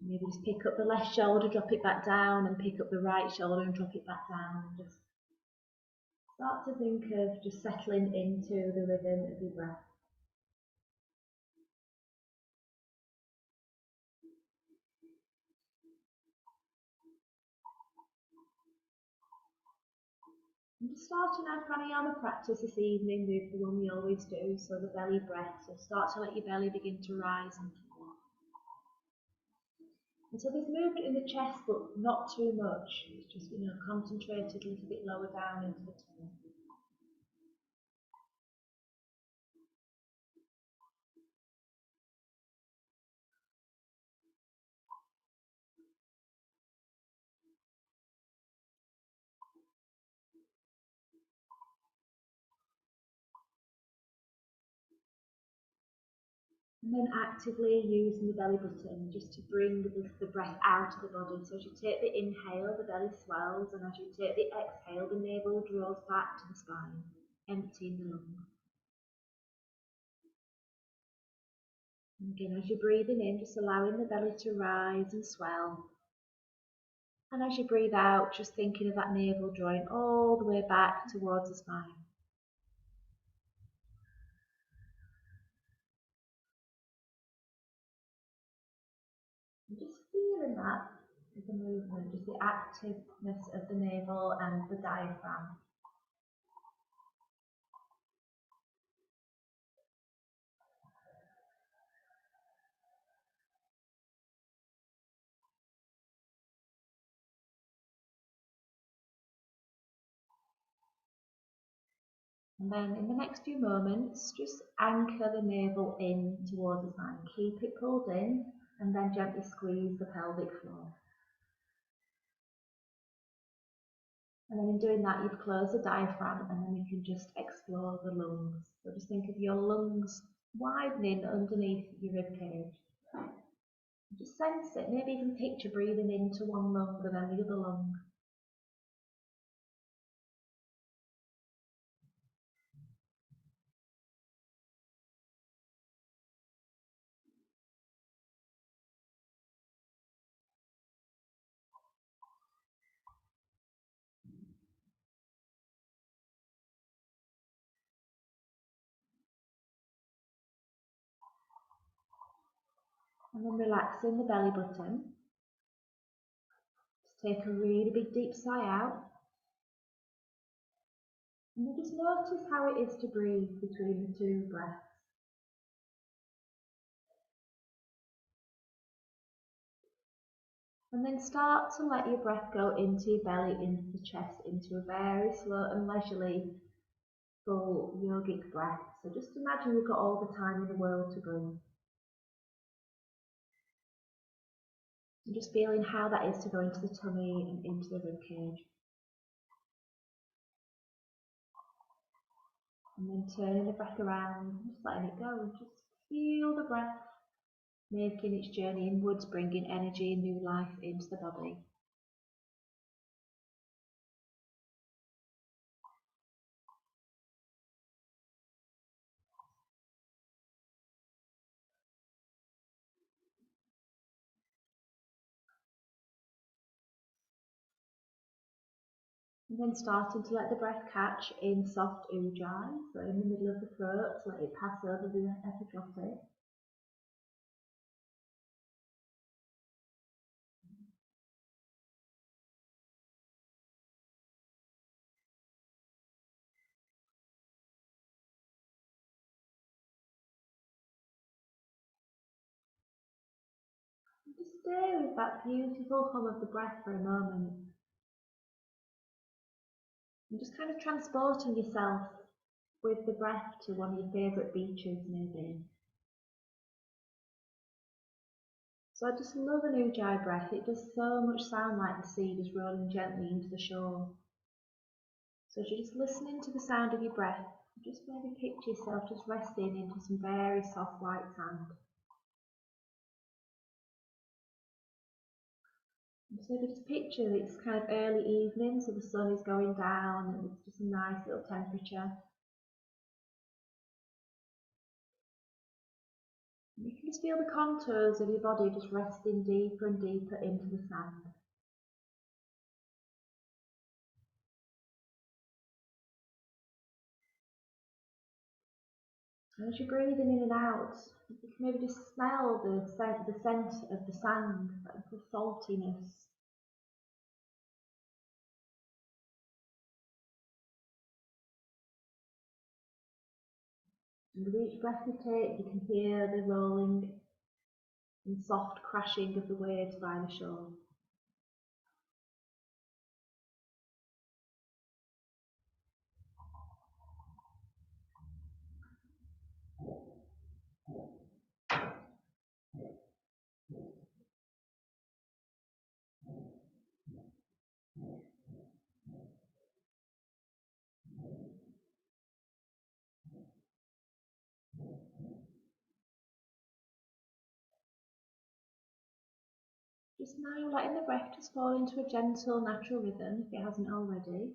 Maybe just pick up the left shoulder, drop it back down, and pick up the right shoulder and drop it back down. And just start to think of just settling into the rhythm of your breath. I'm just starting our pranayama practice this evening with the one we always do, so the belly breath. So start to let your belly begin to rise and fall. And so there's movement in the chest, but not too much. It's just, concentrated a little bit lower down into the tummy. And then actively using the belly button just to bring the breath out of the body. So as you take the inhale, the belly swells, and as you take the exhale, the navel draws back to the spine, emptying the lungs. And again, as you're breathing in, just allowing the belly to rise and swell. And as you breathe out, just thinking of that navel drawing all the way back towards the spine. And just feeling that with the movement, just the activeness of the navel and the diaphragm. And then in the next few moments, just anchor the navel in towards the spine. Keep it pulled in and then gently squeeze the pelvic floor. And then in doing that, you've closed the diaphragm, and then we can just explore the lungs. So just think of your lungs widening underneath your ribcage. Just sense it, maybe even picture breathing into one lung and then the other lung. And then relaxing the belly button. Just take a really big deep sigh out. And then just notice how it is to breathe between the two breaths. And then start to let your breath go into your belly, into the chest, into a very slow and leisurely full yogic breath. So just imagine you've got all the time in the world to breathe. And just feeling how that is to go into the tummy and into the ribcage. And then turning the breath around, just letting it go, and just feel the breath making its journey inwards, bringing energy and new life into the body. And then starting to let the breath catch in soft ujjayi, so in the middle of the throat, let it pass over the epiglottis. Just stay with that beautiful hum of the breath for a moment. And just kind of transporting yourself with the breath to one of your favourite beaches maybe. So I just love an Ujjayi breath. It does so much sound like the sea just rolling gently into the shore. So as you're just listening to the sound of your breath, just maybe picture yourself just resting into some very soft white sand. And so just picture it's kind of early evening, so the sun is going down and it's just a nice little temperature. You can just feel the contours of your body just resting deeper and deeper into the sand. And as you're breathing in and out, you can maybe just smell the scent of the sand, like the saltiness. And with each breath you take, you can hear the rolling and soft crashing of the waves by the shore. Just now letting the breath just fall into a gentle, natural rhythm if it hasn't already.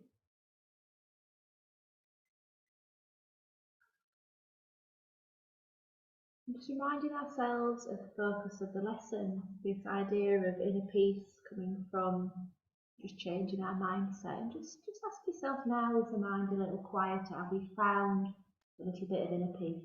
And just reminding ourselves of the focus of the lesson, this idea of inner peace coming from just changing our mindset. And just ask yourself now, is the mind a little quieter? Have we found a little bit of inner peace?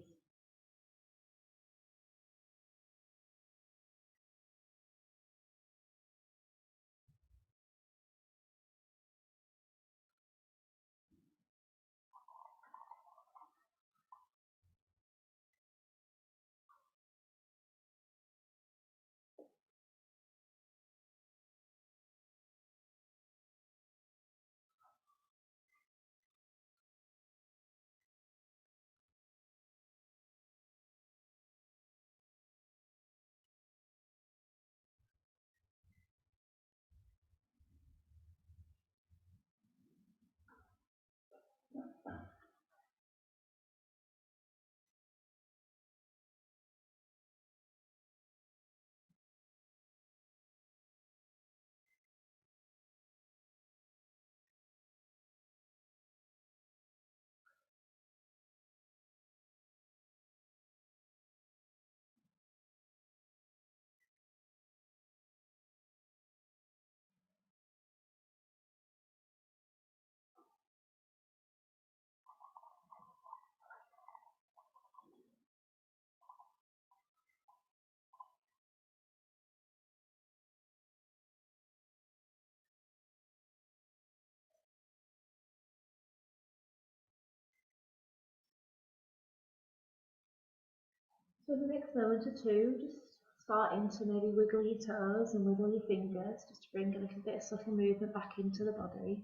So the next moment or two, just starting to maybe wiggle your toes and wiggle your fingers, just to bring a little bit of subtle movement back into the body.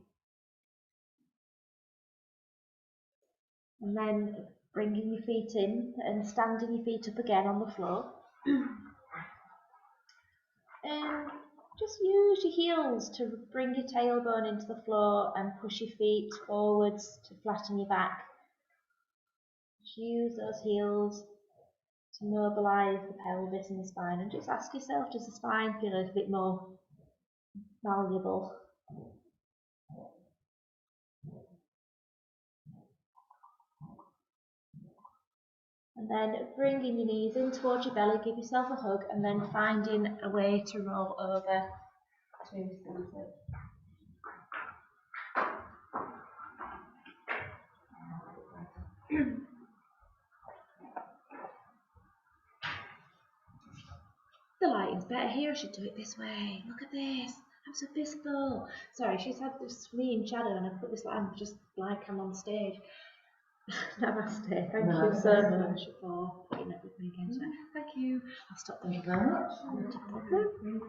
And then bringing your feet in and standing your feet up again on the floor. And just use your heels to bring your tailbone into the floor and push your feet forwards to flatten your back. Just use those heels to mobilise the pelvis and the spine, and just ask yourself, does the spine feel a little bit more malleable? And then bringing your knees in towards your belly, give yourself a hug, and then finding a way to roll over to seated. The lighting's better here, I should do it this way. Look at this, I'm so visible. Sorry, she's had this me in shadow and I put this light on just like I'm on stage. Namaste. Thank you so much for putting up with me again today. Thank you. I'll stop the Thank you very much. Not a problem.